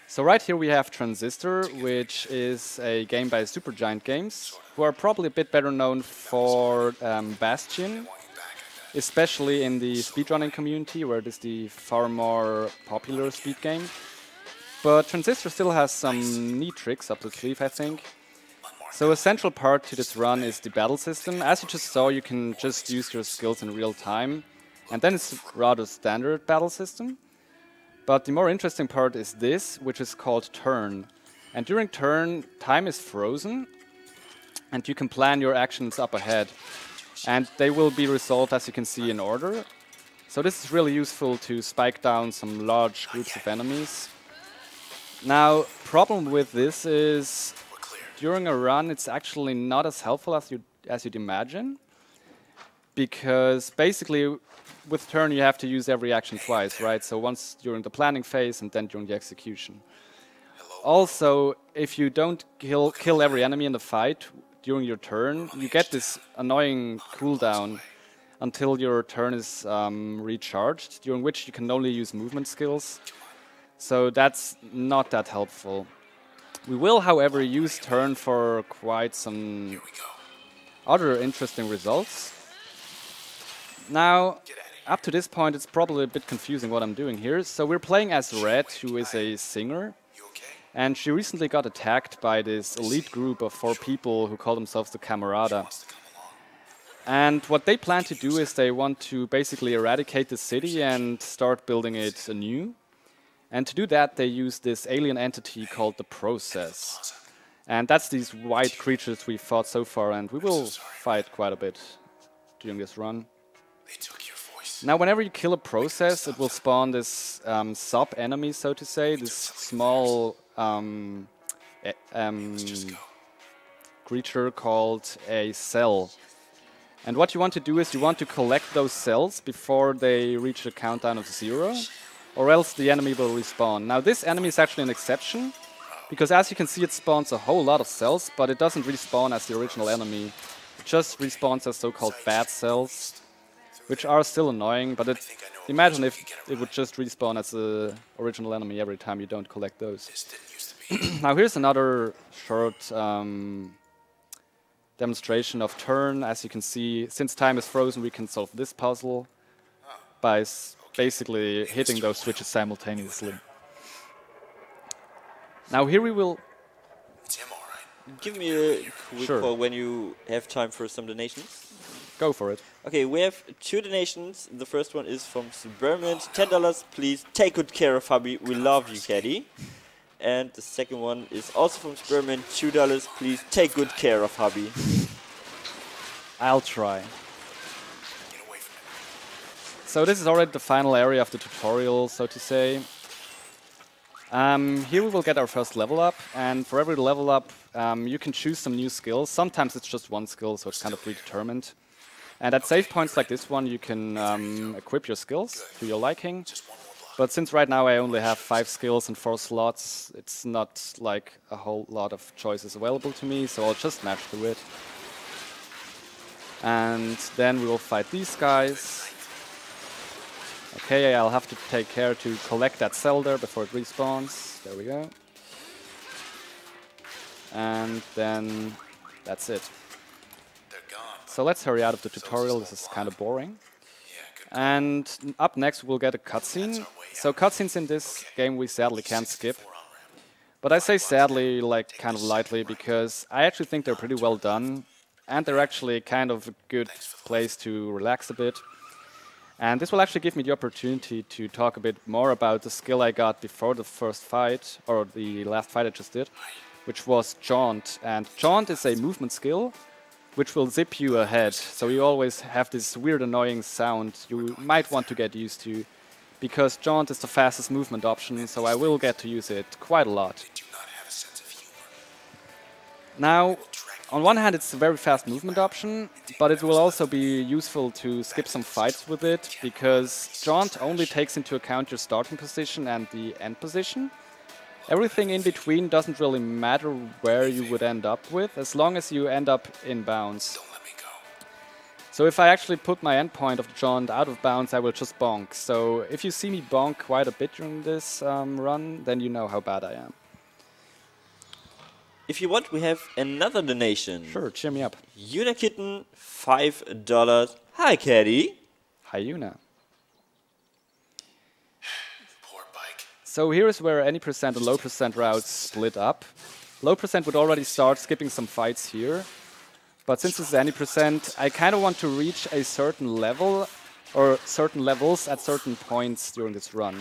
So right here we have Transistor, which is a game by Supergiant Games, who are probably a bit better known for Bastion, especially in the speedrunning community, where it is the far more popular speed game. But Transistor still has some neat tricks up the sleeve, I think. So a central part to this run is the battle system. As you just saw, you can just use your skills in real time, and then it's a rather standard battle system. But the more interesting part is this, which is called turn. And during turn, time is frozen, and you can plan your actions up ahead. And they will be resolved, as you can see, in order. So this is really useful to spike down some large groups of enemies. Now, problem with this is, during a run, it's actually not as helpful as you'd imagine, because basically, with turn, you have to use every action twice, right? So once during the planning phase and then during the execution. Also, if you don't kill every enemy in the fight during your turn, you get this annoying cooldown until your turn is recharged, during which you can only use movement skills. So that's not that helpful. We will, however, use turn for quite some other interesting results. Now, up to this point, it's probably a bit confusing what I'm doing here. So we're playing as Red, who is a singer. And she recently got attacked by this elite group of 4 people who call themselves the Camarada. And what they plan to do is they want to basically eradicate the city and start building it anew. And to do that, they use this alien entity called the Process. And that's these white creatures we've fought so far, and we will fight quite a bit during this run. Now, whenever you kill a Process, it will spawn this sub-enemy, so to say, this small creature called a cell. And what you want to do is you want to collect those cells before they reach a countdown of 0. Or else the enemy will respawn. Now this enemy is actually an exception, because as you can see it spawns a whole lot of cells, but it doesn't respawn as the original enemy. It just respawns as so-called bad cells, which are still annoying, but imagine if it would just respawn as the original enemy every time you don't collect those. Now here's another short demonstration of turn. As you can see, since time is frozen, we can solve this puzzle by basically hitting those switches simultaneously. Now here we will... Give me a quick call when you have time for some donations. Go for it. Okay, we have 2 donations. The first one is from Suburment, $10. Please take good care of hubby. We love you, Caddy. And the second one is also from Suburment, $2. Please take good care of hubby. I'll try. So this is already the final area of the tutorial, so to say. Here we will get our first level up, and for every level up you can choose some new skills. Sometimes it's just one skill, so it's kind of predetermined. And at save points like this one you can equip your skills to your liking. But since right now I only have 5 skills and 4 slots, it's not like a whole lot of choices available to me, so I'll just match through it. And then we will fight these guys. Okay, I'll have to take care to collect that cell there before it respawns. There we go. And then that's it. So let's hurry out of the tutorial, this is kind of boring. And up next we'll get a cutscene. So cutscenes in this game we sadly can't skip. But I say sadly like kind of lightly because I actually think they're pretty well done. And they're actually kind of a good place to relax a bit. And this will actually give me the opportunity to talk a bit more about the skill I got before the first fight, or the last fight I just did, which was Jaunt. And Jaunt is a movement skill, which will zip you ahead. So you always have this weird annoying sound you might want to get used to, because Jaunt is the fastest movement option, so I will get to use it quite a lot. Now, on one hand, it's a very fast movement option, but it will also be useful to skip some fights with it, because Jaunt only takes into account your starting position and the end position. Everything in between doesn't really matter where you would end up with, as long as you end up in bounds. So if I actually put my endpoint of the jaunt out of bounds, I will just bonk. So if you see me bonk quite a bit during this run, then you know how bad I am. If you want, we have another donation. Sure, cheer me up. Unakitten, $5. Hi, Caddy. Hi, Una. So here is where any percent and low percent routes split up. Low percent would already start skipping some fights here. But since it's any percent, I kind of want to reach a certain level or certain levels at certain points during this run.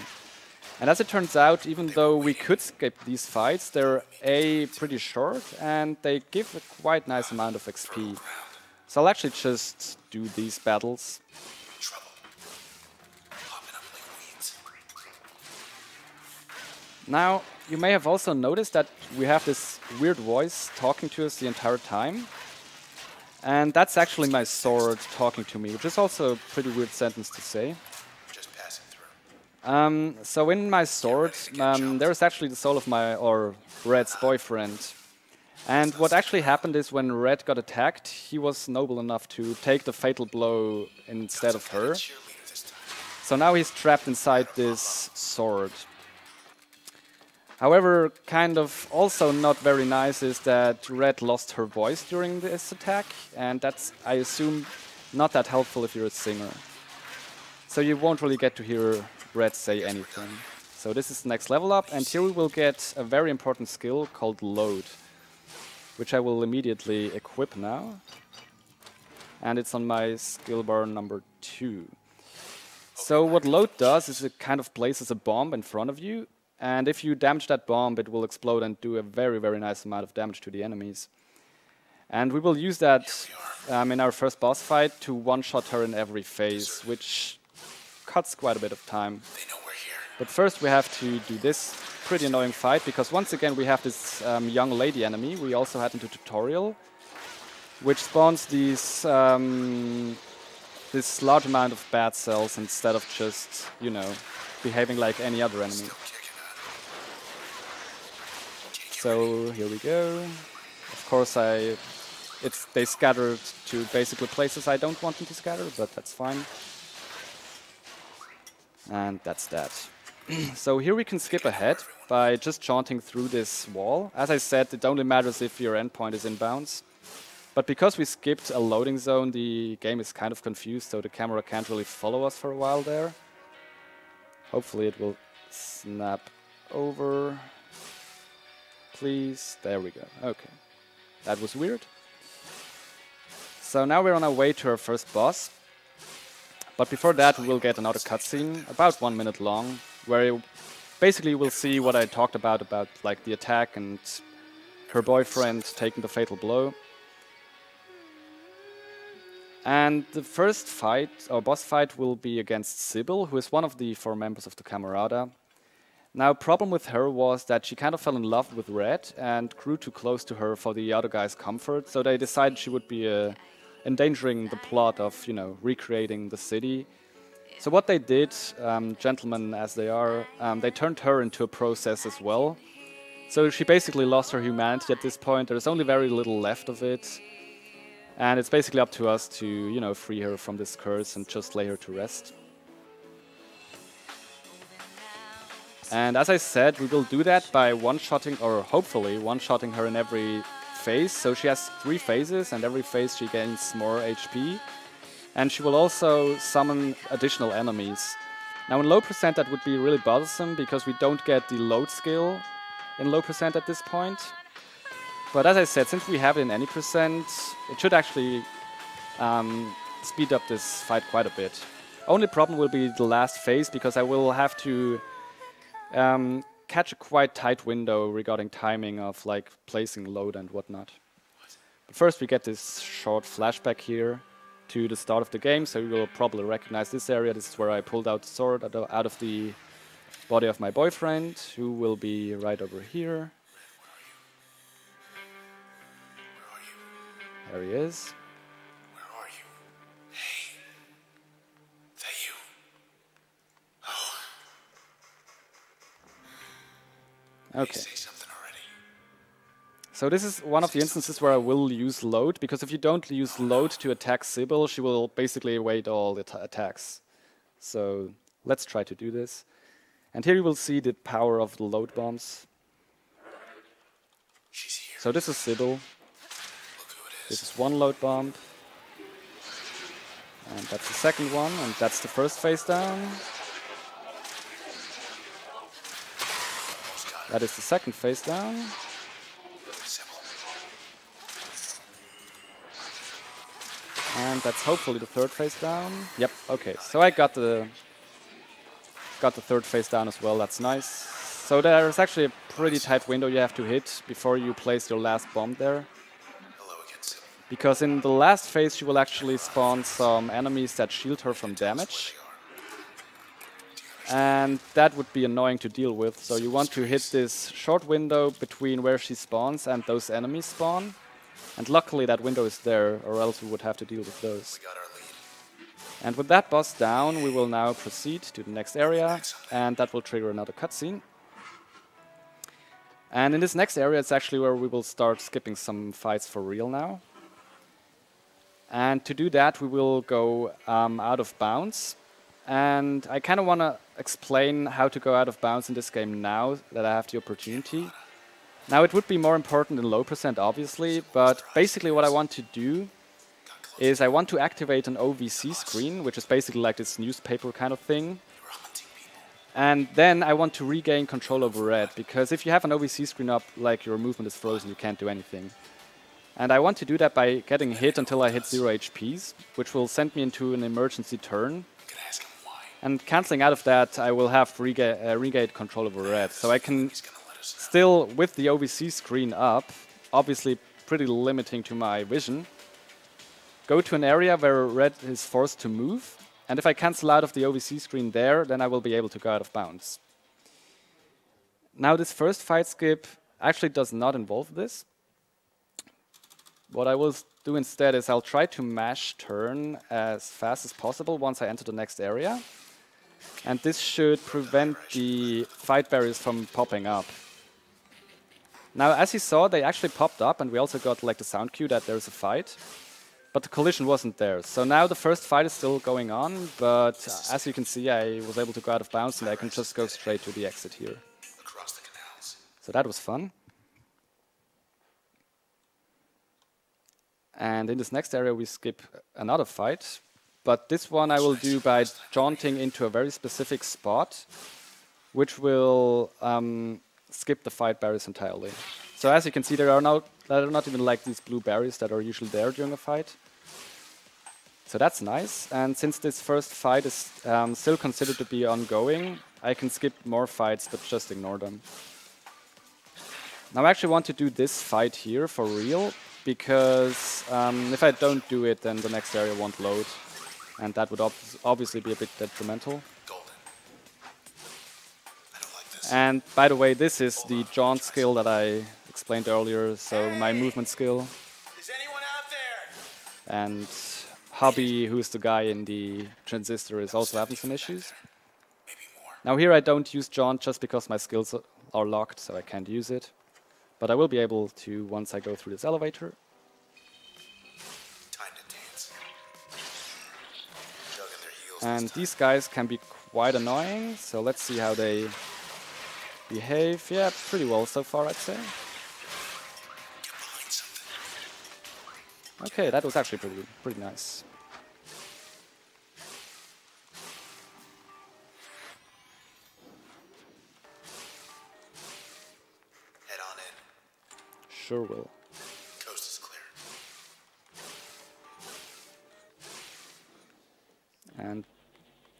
And as it turns out, even though we could skip these fights, they're pretty short and they give a quite nice amount of XP. So I'll actually just do these battles. Now, you may have also noticed that we have this weird voice talking to us the entire time. And that's actually my sword talking to me, which is also a pretty weird sentence to say. So in my sword, there is actually the soul of Red's boyfriend. And what actually happened is when Red got attacked, he was noble enough to take the fatal blow instead of her. So now he's trapped inside this sword. However, kind of also not very nice is that Red lost her voice during this attack, and that's, I assume, not that helpful if you're a singer. So you won't really get to hear Red say anything. So this is the next level up, and here we will get a very important skill called Load, which I will immediately equip now. And it's on my skill bar number 2. So what Load does is it kind of places a bomb in front of you, and if you damage that bomb, it will explode and do a very, very nice amount of damage to the enemies. And we will use that in our first boss fight to one-shot her in every phase, which cuts quite a bit of time. But first we have to do this pretty annoying fight, because once again we have this young lady enemy we also had in the tutorial, which spawns these this large amount of bad cells instead of just, you know, behaving like any other enemy. So here we go. Of course they scattered to basically places I don't want them to scatter, but that's fine. And that's that. So here we can skip ahead by just jaunting through this wall. As I said, it only matters if your endpoint is inbounds. But because we skipped a loading zone, the game is kind of confused, so the camera can't really follow us for a while there. Hopefully it will snap over. Please. There we go. Okay. That was weird. So now we're on our way to our first boss. But before that, we will get another cutscene, about 1 minute long, where basically we'll see what I talked about like the attack and her boyfriend taking the fatal blow. And the first fight, or boss fight, will be against Sybil, who is one of the 4 members of the Camarada. Now, problem with her was that she kind of fell in love with Red and grew too close to her for the other guy's comfort, so they decided she would be endangering the plot of, you know, recreating the city. So what they did, gentlemen as they are, they turned her into a process as well. So she basically lost her humanity at this point. There's only very little left of it. And it's basically up to us to, you know, free her from this curse and just lay her to rest. And as I said, we will do that by one-shotting, or hopefully one-shotting her in every phase. So she has 3 phases, and every phase she gains more HP. And she will also summon additional enemies. Now in low percent that would be really bothersome, because we don't get the load skill in low percent at this point. But as I said, since we have it in any percent, it should actually speed up this fight quite a bit. Only problem will be the last phase, because I will have to catch a quite tight window regarding timing of like placing load and whatnot. But first we get this short flashback here to the start of the game, so you will probably recognize this area. This is where I pulled out the sword out of the body of my boyfriend, who will be right over here. There he is. Where are you? Hey. That you? Oh. Okay. Say something already. So this is one of the instances where I will use load, because if you don't use load to attack Sybil, she will basically evade all the attacks. So let's try to do this. And here you will see the power of the load bombs. She's here. So this is Sybil. Look who it This is. is one load bomb. And that's the second one, and that's the first face down. Almost got her. That is the second face down. Sybil. And that's hopefully the third face down. Yep, okay. So I got the third face down as well, that's nice. So there's actually a pretty tight window you have to hit before you place your last bomb there. Hello again, Sybil. Because in the last phase she will actually spawn some enemies that shield her from damage. And that would be annoying to deal with. So you want to hit this short window between where she spawns and those enemies spawn. And luckily that window is there, or else we would have to deal with those. We got our lead. And with that boss down, we will now proceed to the next area, and that will trigger another cutscene. And in this next area, it's actually where we will start skipping some fights for real now. And to do that, we will go out of bounds. And I kind of want to explain how to go out of bounds in this game now that I have the opportunity. Now, it would be more important in low percent, obviously, but basically what I want to do is I want to activate an OVC screen, which is basically like this newspaper kind of thing. We're hunting people. And then I want to regain control over red, because if you have an OVC screen up, like your movement is frozen, you can't do anything. And I want to do that by getting hit until I hit 0 HPs, which will send me into an emergency turn. We can ask him why. And cancelling out of that, I will have regained control over red. So I can He's gonna let us know. still, with the OVC screen up, obviously pretty limiting to my vision, go to an area where red is forced to move. And if I cancel out of the OVC screen there, then I will be able to go out of bounds. Now this first fight skip actually does not involve this. What I will do instead is I'll try to mash turn as fast as possible once I enter the next area. And this should prevent the fight barriers from popping up. Now, as you saw, they actually popped up, and we also got like the sound cue that there's a fight. But the collision wasn't there. So now the first fight is still going on, but as you can see, I was able to go out of bounds, and I can just go straight to the exit here. Across the canals. So that was fun. And in this next area, we skip another fight. But this one I will do by jaunting into a very specific spot, which will skip the fight barriers entirely. So as you can see, there are not even like these blue barriers that are usually there during a fight. So that's nice. And since this first fight is still considered to be ongoing, I can skip more fights, but just ignore them. Now I actually want to do this fight here for real, because if I don't do it, then the next area won't load. And that would obviously be a bit detrimental. Golden. I don't like this. And by the way, this is the jaunt skill that I explained earlier, so my movement skill. Is anyone out there? And Hobby, who's the guy in the Transistor, is also having some issues. Maybe more. Now here I don't use jaunt just because my skills are locked, so I can't use it. But I will be able to once I go through this elevator. Time to dance. Jugging their heels And this time. these guys can be quite annoying, so let's see how they behave. Yeah, pretty well so far, I'd say. Get behind something. Okay, that was actually pretty nice. Head on in. Sure will. Coast is clear. And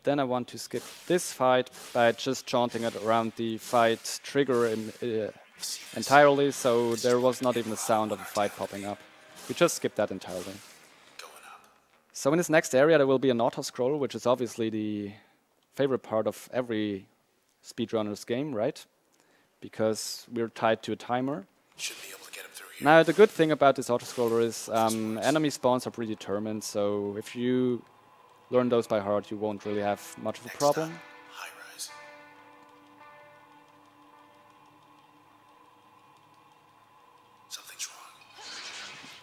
then I want to skip this fight by just jaunting it around the fight trigger entirely, so there was not even a sound of a fight popping up. We just skipped that entirely. Going up. So in this next area there will be an auto-scroll, which is obviously the favorite part of every speedrunner's game, right? Because we're tied to a timer. Should be able to get him through here. Now the good thing about this auto-scroller is enemy spawns are predetermined, so if you learn those by heart, you won't really have much of a Next problem. time, high rise. Something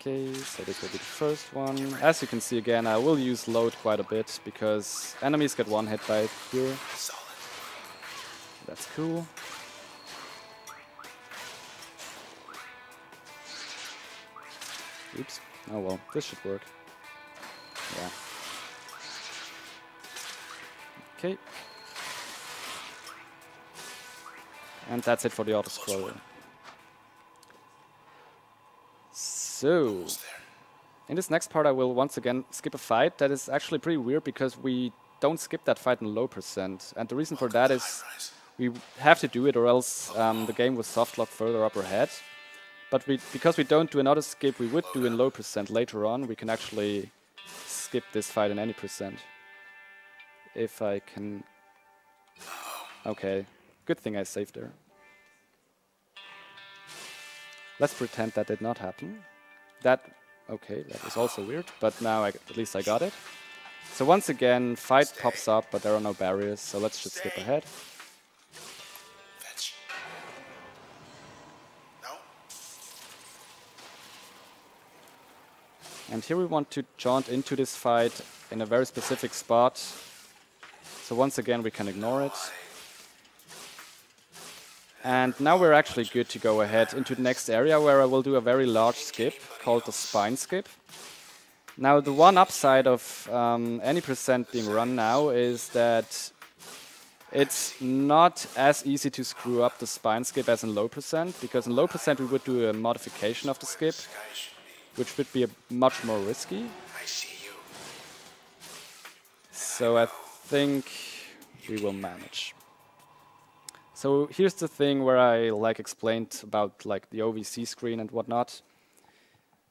Okay, so this will be the first one. As you can see again, I will use load quite a bit because enemies get one hit by it here. Solid. That's cool. Oops. Oh well, this should work. Yeah. Okay. And that's it for the auto-scroller. So, in this next part I will once again skip a fight. That is actually pretty weird because we don't skip that fight in low percent. And the reason for that is we have to do it or else the game will softlock further up ahead. But because we don't do another skip we would do in low percent later on, we can actually skip this fight in any percent. If I can... Okay, good thing I saved there. Let's pretend that did not happen. Okay, that was also weird, but now at least I got it. So once again, fight pops up, but there are no barriers, so let's just skip ahead. Fetch. No. And here we want to jaunt into this fight in a very specific spot. So once again, we can ignore it. And now we're actually good to go ahead into the next area where I will do a very large skip called the spine skip. Now the one upside of any percent being run now is that it's not as easy to screw up the spine skip as in low percent, because in low percent we would do a modification of the skip, which would be much more risky. I see you. So I think we will manage. So here's the thing where I explained about the OVC screen and whatnot.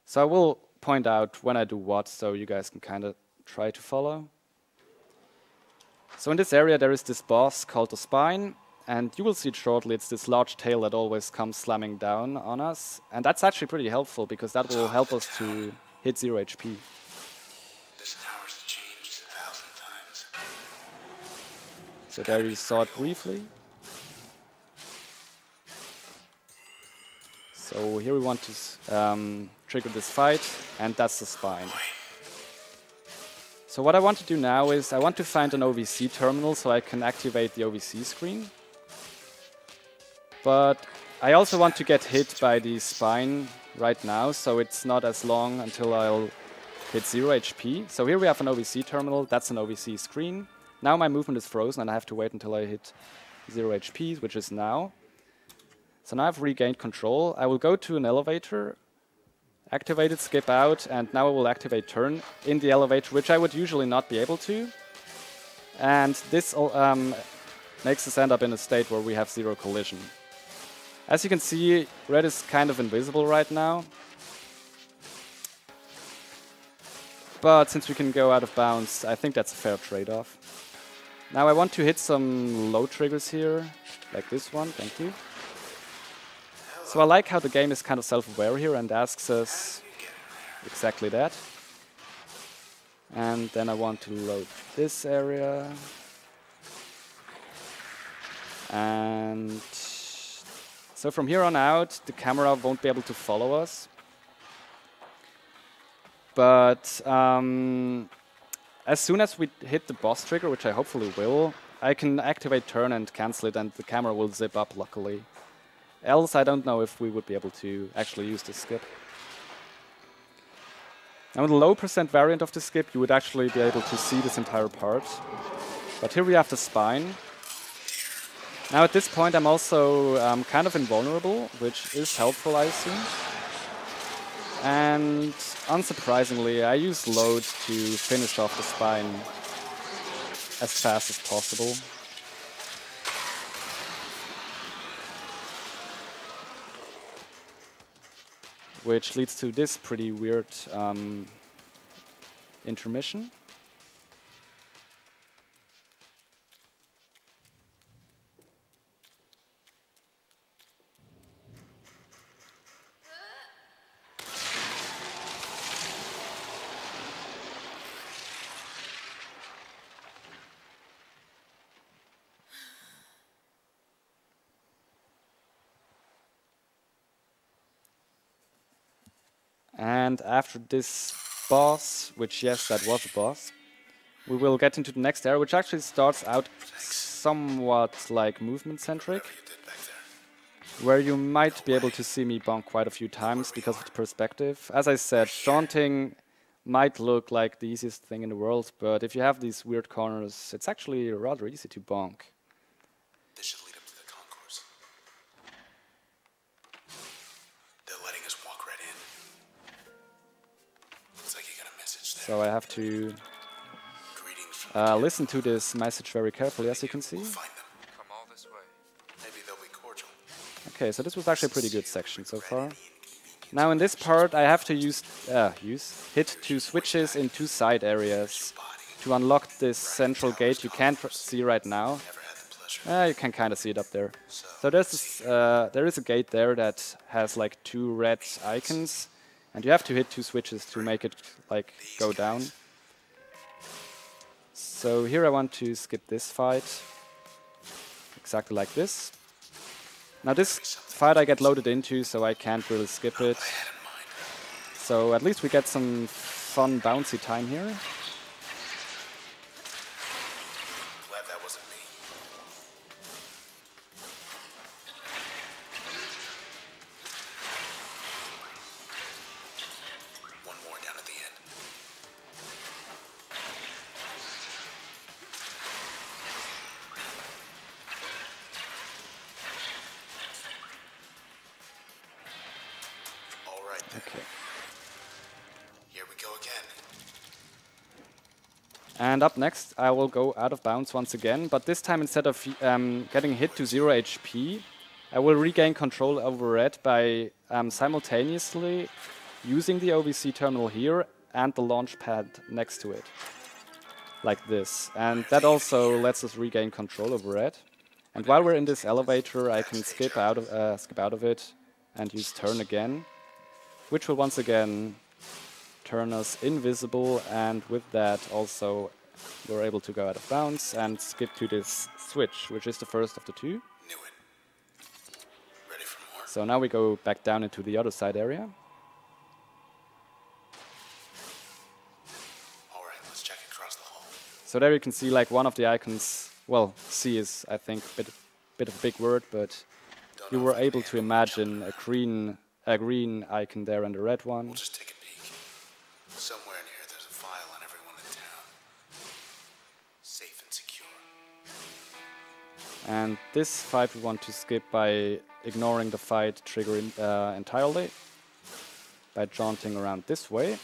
So I will point out when I do what, so you guys can kind of try to follow. So in this area there is this boss called the spine, and you will see it shortly. It's this large tail that always comes slamming down on us, and that's actually pretty helpful because that will help us to hit 0 HP. This tower's changed 1,000 times. So there you saw it briefly. So here we want to trigger this fight, and that's the spine. So what I want to do now is I want to find an OVC terminal so I can activate the OVC screen. But I also want to get hit by the spine right now, so it's not as long until I'll hit 0 HP. So here we have an OVC terminal, that's an OVC screen. Now my movement is frozen and I have to wait until I hit 0 HP, which is now. So now I've regained control. I will go to an elevator, activate it, skip out, and now I will activate turn in the elevator, which I would usually not be able to. And this makes us end up in a state where we have 0 collision. As you can see, red is kind of invisible right now. But since we can go out of bounds, I think that's a fair trade-off. Now I want to hit some low triggers here, like this one, thank you. So I like how the game is kind of self-aware here and asks us exactly that. And then I want to load this area. And so from here on out, the camera won't be able to follow us. But as soon as we hit the boss trigger, which I hopefully will, I can activate turn and cancel it, and the camera will zip up, luckily. Else, I don't know if we would be able to actually use this skip. Now, with the low percent variant of the skip, you would actually be able to see this entire part. But here we have the spine. Now, at this point, I'm also kind of invulnerable, which is helpful, I assume. And unsurprisingly, I use load to finish off the spine as fast as possible. Which leads to this pretty weird intermission. And after this boss, which yes, that was a boss, we will get into the next area, which actually starts out somewhat like movement-centric, where you might be able to see me bonk quite a few times because of the perspective. As I said, daunting might look like the easiest thing in the world, but if you have these weird corners, it's actually rather easy to bonk. This should lead up to the concourse. They're letting us walk right in. Looks like you got a message there. So I have to Greetings from listen to this message very carefully, as you can see. We'll find them. Come all this way. Maybe they'll be cordial. Okay, so this was actually a pretty good section so far. Now in this part I have to hit 2 switches in 2 side areas to unlock this central gate you can't see right now. You can kind of see it up there. So there is a gate there that has like 2 red icons, and you have to hit 2 switches to make it like go down. So here I want to skip this fight, exactly like this. Now this fight I get loaded into, so I can't really skip it. So at least we get some fun bouncy time here. Glad that wasn't me. One more down at the end. All right then. Okay. Here we go again. And up next I will go out of bounds once again, but this time instead of getting hit to 0 HP, I will regain control over red by simultaneously using the OVC terminal here and the launch pad next to it. Like this. And that also lets us regain control over red. And while we're in this elevator, I can skip out of it and use turn again, which will once again turn us invisible, and with that also we're able to go out of bounds and skip to this switch, which is the first of the 2. Knew it. Ready for more? So now we go back down into the other side area. All right, let's check across the hall. So there you can see like one of the icons, well, C is I think a bit of a big word, but you were able to imagine a green icon there and a red one. We'll just take a peek. Somewhere in here there's a file on everyone in town. Safe and secure. And this fight we want to skip by ignoring the fight trigger entirely, by jaunting around this way.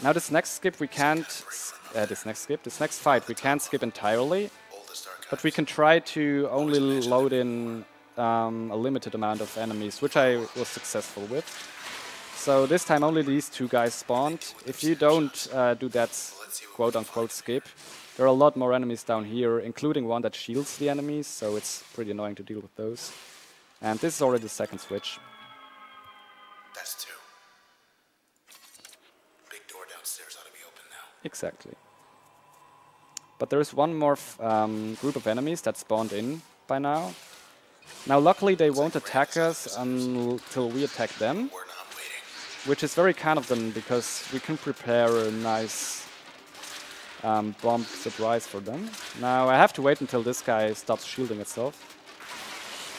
Now this next fight we can't skip entirely, Oldest but we can try to only load in a limited amount of enemies, which I was successful with. So this time only these 2 guys spawned. If you don't do that quote-unquote skip, there are a lot more enemies down here, including one that shields the enemies, so it's pretty annoying to deal with those. And this is already the second switch. That's 2. Big door downstairs ought to be open now. Exactly. But there is one more group of enemies that spawned in by now. Now luckily they won't attack us until we attack them, We're not waiting. which is very kind of them because we can prepare a nice bomb surprise for them. Now I have to wait until this guy stops shielding itself.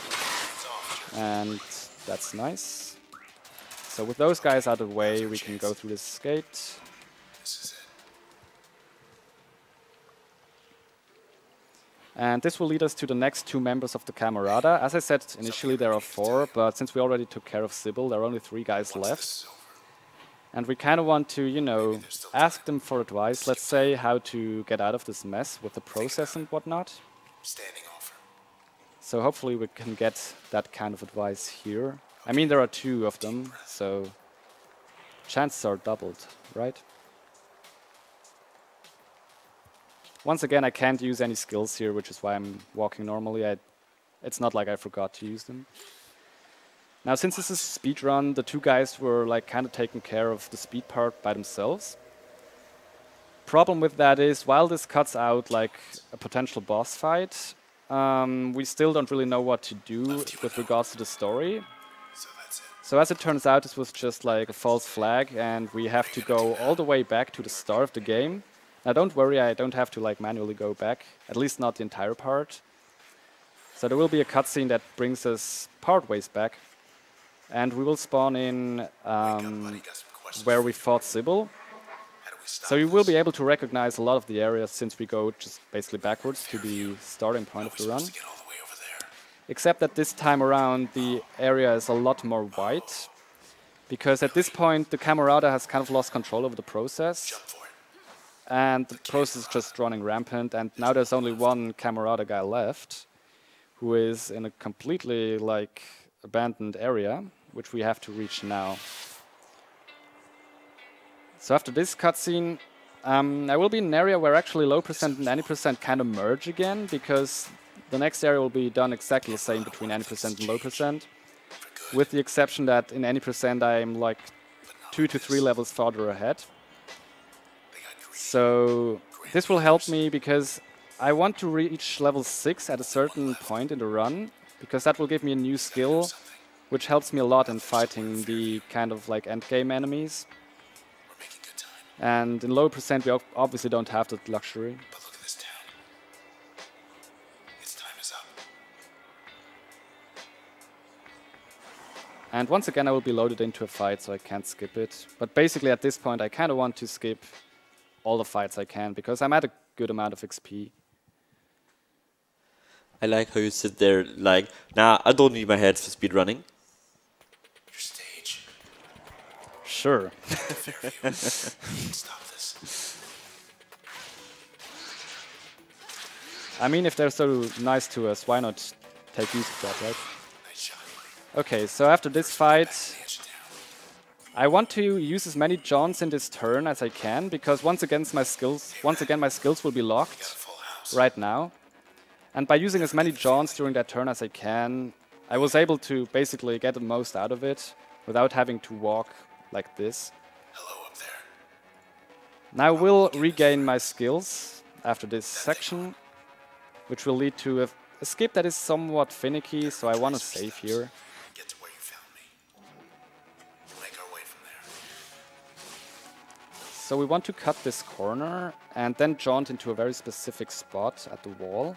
It's off. And that's nice. So with those guys out of the way, we can go through this gate. This is it. And this will lead us to the next 2 members of the Camarada. As I said, initially there are 4, but since we already took care of Sybil, there are only 3 guys Once left. this is over, And we kind of want to, you know, ask them for advice, let's say, how to get out of this mess with the process and whatnot. standing offer. So hopefully we can get that kind of advice here. I mean, there are 2 of them, so chances are doubled, right? Once again, I can't use any skills here, which is why I'm walking normally. It's not like I forgot to use them. Now, since this is a speedrun, the 2 guys were like kind of taking care of the speed part by themselves. Problem with that is, while this cuts out like a potential boss fight, we still don't really know what to do with regards to the story. So that's it. So as it turns out, this was just like a false flag, and we have to go all the way back to the start of the game. Now don't worry, I don't have to like manually go back, at least not the entire part. So there will be a cutscene that brings us part ways back. And we will spawn in where we fought Sybil. So you will be able to recognize a lot of the areas since we go just basically backwards to the starting point of the run. Except that this time around the area is a lot more white. Because at this point the Camerata has kind of lost control over the process. And the process is just running rampant, and now there's only one Camerata guy left, who is in a completely like abandoned area, which we have to reach now. So after this cutscene, I will be in an area where actually low percent and any percent kind of merge again, because the next area will be done exactly the same between any percent and low percent, with the exception that in any percent I'm like 2 to 3 levels farther ahead. So this will help me because I want to reach level 6 at a certain point in the run, because that will give me a new skill, which helps me a lot in fighting the kind of like endgame enemies. And in low percent we obviously don't have that luxury. But look at this town. Its time is up. And once again I will be loaded into a fight, so I can't skip it. But basically at this point I kind of want to skip all the fights I can, because I'm at a good amount of XP. I like how you sit there like, nah, I don't need my heads for speedrunning. Your stage. Sure. Stop this. I mean, if they're so nice to us, why not take use of that, right? Nice shot. Okay, so after this fight, I want to use as many jaunts in this turn as I can, because once again my skills will be locked right now. And by using as many jaunts during that turn as I can, I was able to basically get the most out of it without having to walk like this. Hello up there. Now I will regain my skills after this section, which will lead to a skip that is somewhat finicky, so I want to save here. Get to where you found me. We'll make our way from there. So we want to cut this corner and then jaunt into a very specific spot at the wall.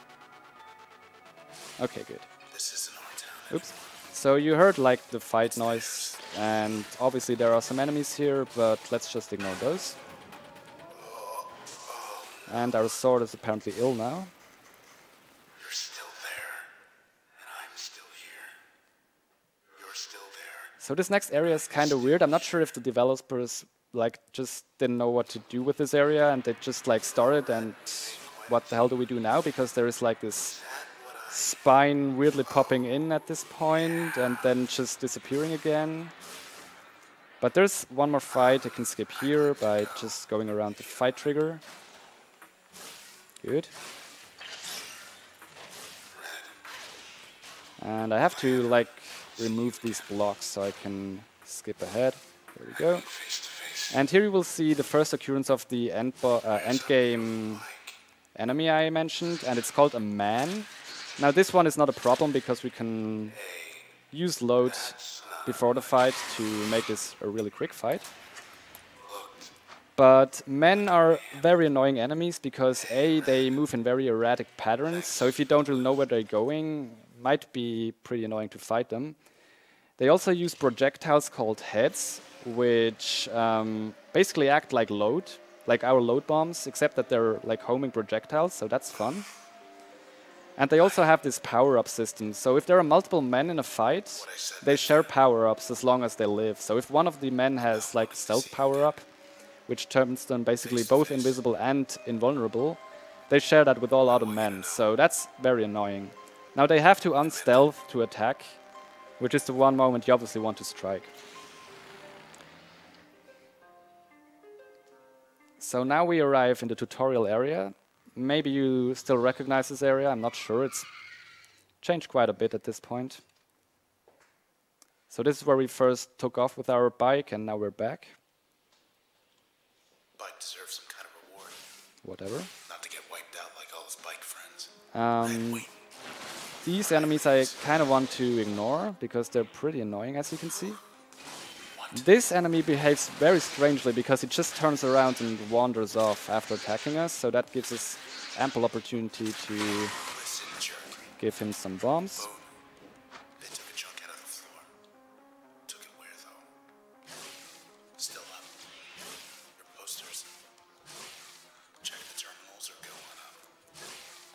Okay, good. This isn't our town. Oops. So you heard like the fight noise, and obviously there are some enemies here, but let's just ignore those. And our sword is apparently ill now. You're still there, and I'm still here. You're still there. So this next area is kind of weird. I'm not sure if the developers like just didn't know what to do with this area, and they just like started and what the hell do we do now? Because there is like this spine weirdly popping in at this point and then just disappearing again. But there's one more fight I can skip here by just going around the fight trigger. Good. And I have to like remove these blocks so I can skip ahead. There we go. And here you will see the first occurrence of the end game enemy I mentioned, and it's called a man. Now this one is not a problem because we can use load before the fight to make this a really quick fight. But men are very annoying enemies because A, they move in very erratic patterns, so if you don't really know where they're going, it might be pretty annoying to fight them. They also use projectiles called heads, which basically act like load, like our load bombs, except that they're like homing projectiles, so that's fun. And they also have this power-up system, so if there are multiple men in a fight, they share power-ups as long as they live. So if one of the men has like stealth power-up, which turns them basically both invisible and invulnerable, they share that with all other men, so that's very annoying. Now they have to unstealth to attack, which is the one moment you obviously want to strike. So now we arrive in the tutorial area. Maybe you still recognize this area, I'm not sure. It's changed quite a bit at this point. So this is where we first took off with our bike, and now we're back. Bike deserves some kind of reward. Whatever. Not to get wiped out like all his bike friends. These enemies I kind of want to ignore, because they're pretty annoying, as you can see. This enemy behaves very strangely because he just turns around and wanders off after attacking us, so that gives us ample opportunity to Listen, jerk. give him some bombs. They took a chunk out of the floor. Took it where, though? Still up. Your posters. Check the terminals are going up.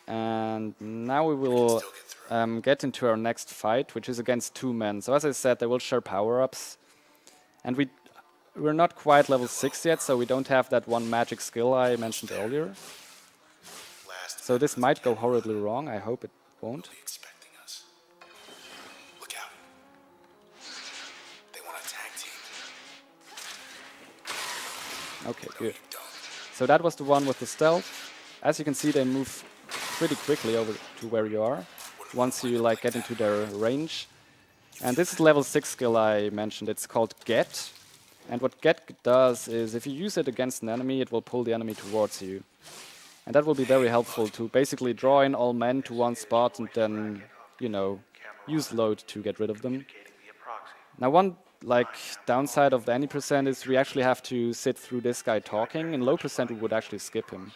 And now we will get into our next fight, which is against 2 men. So as I said, they will share power-ups. And we're not quite level 6 yet, so we don't have that one magic skill I mentioned earlier. Last So this might go horribly wrong. I hope it won't. be expecting us. Look out. They want a tag team. Okay, good. Don't. So that was the one with the stealth. As you can see, they move pretty quickly over to where you are once you like get into their range. And this is level 6 skill I mentioned. It's called Get. And what Get does is if you use it against an enemy, it will pull the enemy towards you. And that will be very helpful to basically draw in all men to one spot and then, you know, use load to get rid of them. Now one like downside of the any percent is we actually have to sit through this guy talking. In low percent we would actually skip him.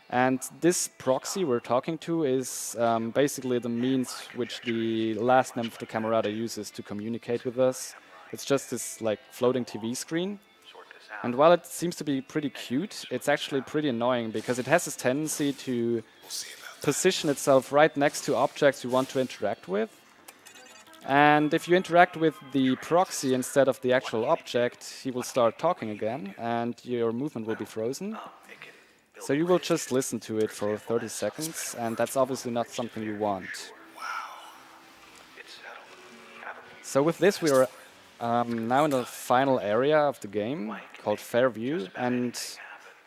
And this proxy we're talking to is basically the means which the last name of the Camarada uses to communicate with us. It's just this like floating TV screen. And while it seems to be pretty cute, it's actually pretty annoying because it has this tendency to position itself right next to objects you want to interact with. And if you interact with the proxy instead of the actual object, he will start talking again and your movement will be frozen. So you will just listen to it for 30 seconds, and that's obviously not something you want. So with this, we are now in the final area of the game called Fairview, and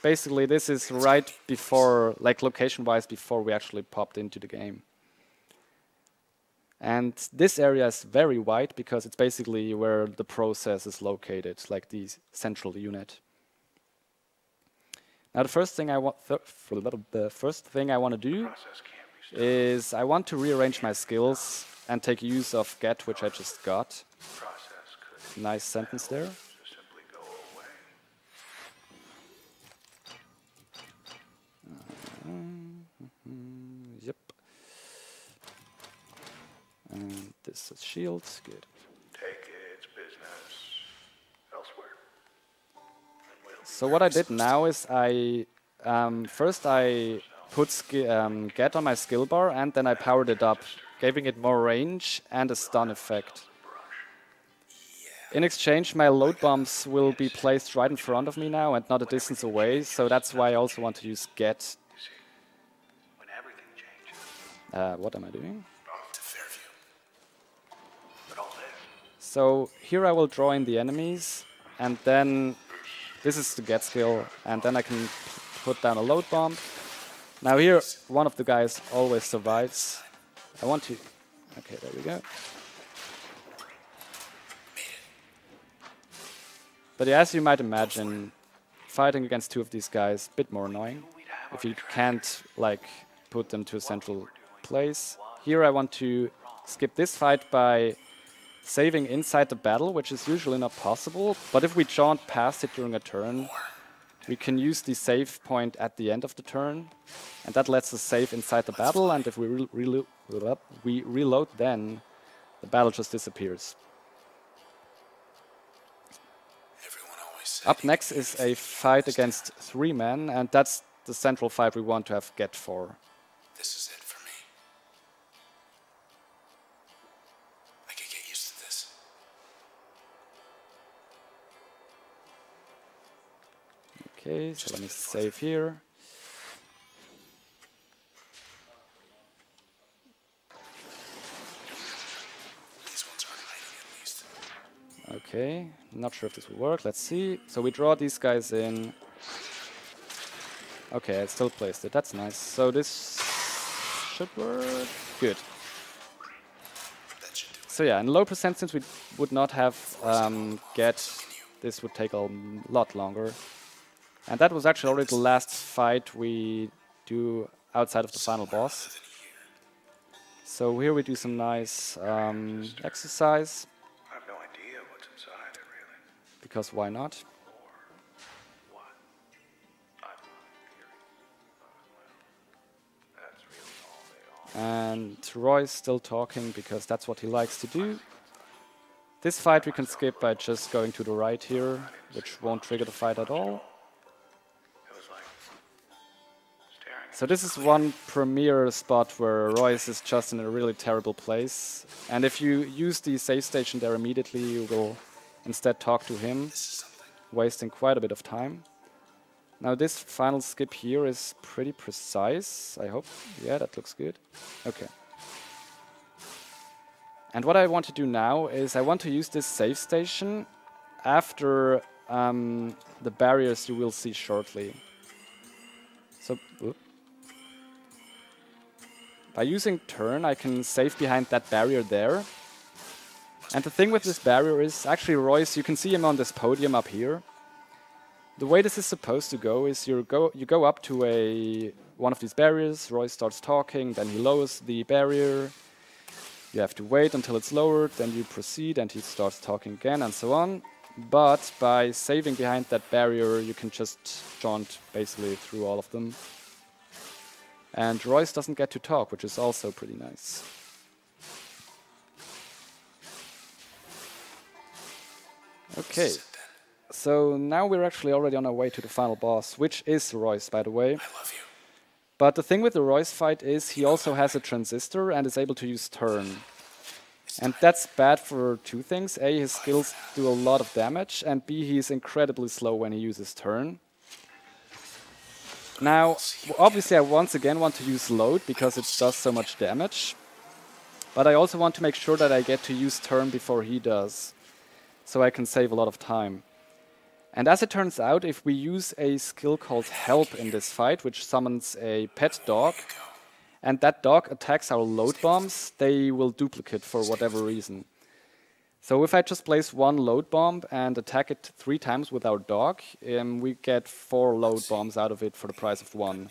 basically this is right before, like location-wise, before we actually popped into the game. And this area is very wide because it's basically where the process is located, like the central unit. Now the first thing I want to do is I want to rearrange my skills and take use of Get, which I just got. Nice sentence there. Yep. And this is shields. Good. Take its business elsewhere. So what I did now is I first I put Get on my skill bar and then I powered it up, giving it more range and a stun effect. In exchange, my load bombs will be placed right in front of me now and not a distance away, so that's why I also want to use Get. When everything changes. What am I doing? To Fairview. But all this. So here I will draw in the enemies, and then this is the Get skill, and then I can put down a load bomb. Now here, one of the guys always survives. I want to... Okay, there we go. But yeah, as you might imagine, fighting against 2 of these guys a bit more annoying if you can't like put them to a central place. Here I want to skip this fight by saving inside the battle, which is usually not possible. But if we jaunt past it during a turn, we can use the save point at the end of the turn, and that lets us save inside the battle. And if we reload, then the battle just disappears. Up next is a fight against 3 men, and that's the central fight we want to have Get for. This is it for me. I could get used to this. Okay, so let me save here. These ones aren't hiding at least. Okay, not sure if this will work. Let's see. So we draw these guys in. Okay, I still placed it. That's nice. So this should work. Good. That should do it. So yeah, in low percent, since we would not have Get, this would take a lot longer. And that was actually already the last fight we do outside of the final boss. So here we do some nice exercise. I have no idea what's inside every because why not? What? I'm hearing. Well, that's really all they are. And Roy's still talking because that's what he likes to do. This fight we can skip by just going to the right here, which won't trigger the fight at all. It was like staring at So this is one premier spot where Royce is just in a really terrible place. And if you use the save station there immediately, you will instead talk to him, wasting quite a bit of time. Now this final skip here is pretty precise, I hope. Yeah, that looks good. Okay. And what I want to do now is I want to use this save station after the barriers you will see shortly. So, by using turn, I can save behind that barrier there. And the thing with this barrier is, actually Royce, you can see him on this podium up here. The way this is supposed to go is you go up to one of these barriers, Royce starts talking, then he lowers the barrier. You have to wait until it's lowered, then you proceed and he starts talking again and so on. But by saving behind that barrier, you can just jaunt basically through all of them. And Royce doesn't get to talk, which is also pretty nice. Okay, so now we're actually already on our way to the final boss, which is Royce, by the way. I love you. But the thing with the Royce fight is he also has a transistor and is able to use turn. And that's bad for two things. A, his skills do a lot of damage, and B, he's incredibly slow when he uses turn. Now, obviously I once again want to use load because it does so much damage. But I also want to make sure that I get to use turn before he does, so I can save a lot of time. And as it turns out, if we use a skill called Help in this fight, which summons a pet dog, and that dog attacks our load bombs, they will duplicate for whatever reason. So if I just place one load bomb and attack it 3 times with our dog, we get 4 load bombs out of it for the price of 1,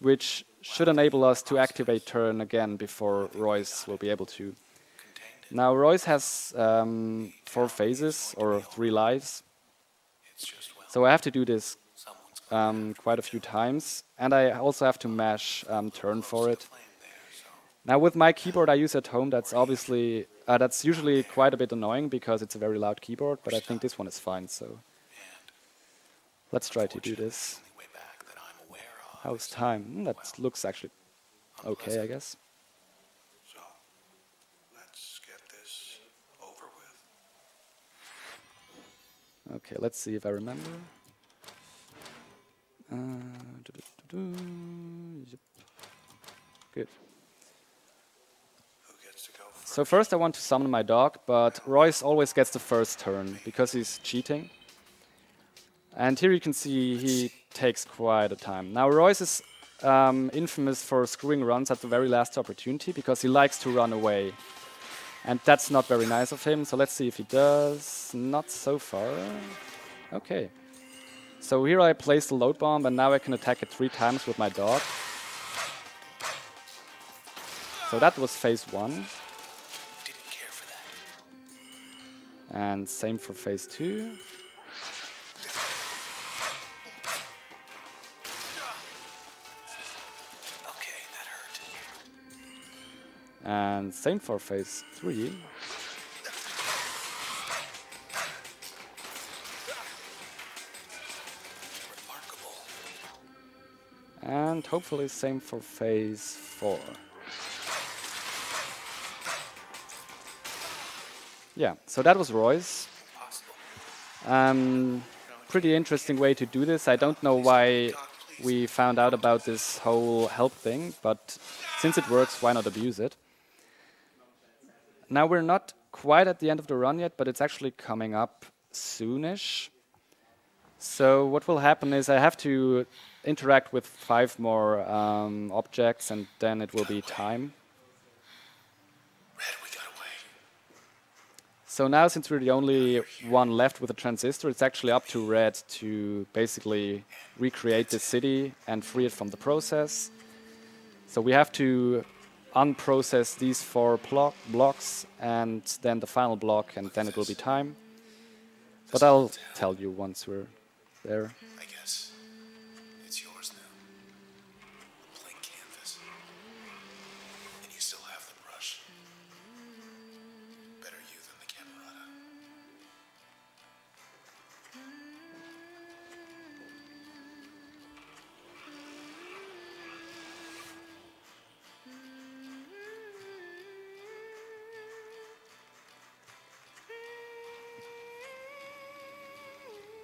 which should enable us to activate turn again before Royce will be able to. Now Royce has 4 phases, or 3 lives. So I have to do this quite a few times, and I also have to mash turn for it. Now with my keyboard I use at home, that's obviously that's usually quite a bit annoying because it's a very loud keyboard, but I think this one is fine, so let's try to do this. How's time? That looks actually okay, I guess. So, let's get this over with. Okay, let's see if I remember. Yep. Good. Who gets to go first? So first I want to summon my dog, but Royce always gets the first turn because he's cheating. And here you can see he takes quite a time. Now Royce is infamous for screwing runs at the very last opportunity because he likes to run away. And that's not very nice of him, so let's see if he does. Not so far. Okay. So here I place the load bomb, and now I can attack it 3 times with my dog. So that was phase 1. Didn't care for that. And same for phase 2. Okay, that hurt. And same for phase 3. Remarkable. And hopefully same for phase 4. Yeah, so that was Royce. Pretty interesting way to do this. I don't know why we found out about this whole help thing, but since it works, why not abuse it? Now we're not quite at the end of the run yet, but it's actually coming up soonish. So what will happen is I have to interact with 5 more objects, and then it will be time. Red, we got away. So now, since we're the only one left with a transistor, it's actually up to Red to basically recreate this city and free it from the process. So we have to unprocess these 4 blocks, and then the final block, and then it will be time. But I'll tell you once we're there. I guess it's yours now. A blank canvas. And you still have the brush. Better you than the camerata.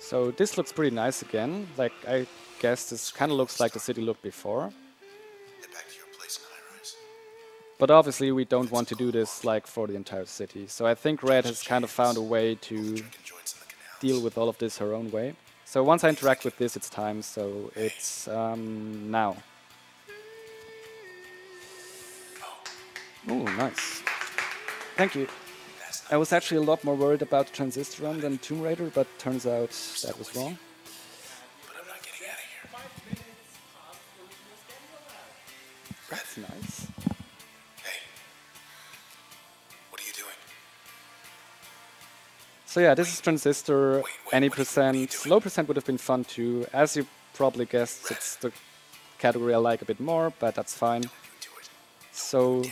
So this looks pretty nice again. Like, I guess this kind of looks like the city looked before. Head back to your place in high-rise. But obviously we don't want to do this like for the entire city. So I think Red has kind of found a way to Drinking joints in the canals. deal with all of this her own way. So once I interact with this, it's time. So it's now. Oh, nice. Thank you. I was actually a lot more worried about the Transistor run than Tomb Raider, but turns out that was wrong. But I'm not getting out of here. That's nice. Hey. What are you doing? So yeah, this is Transistor. Any what are you percent, low percent would have been fun too. As you probably guessed, it's the category I like a bit more, but that's fine. You do it. So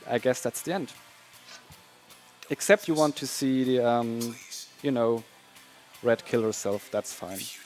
I guess that's the end. Except you want to see the, you know, Red kill herself, that's fine. You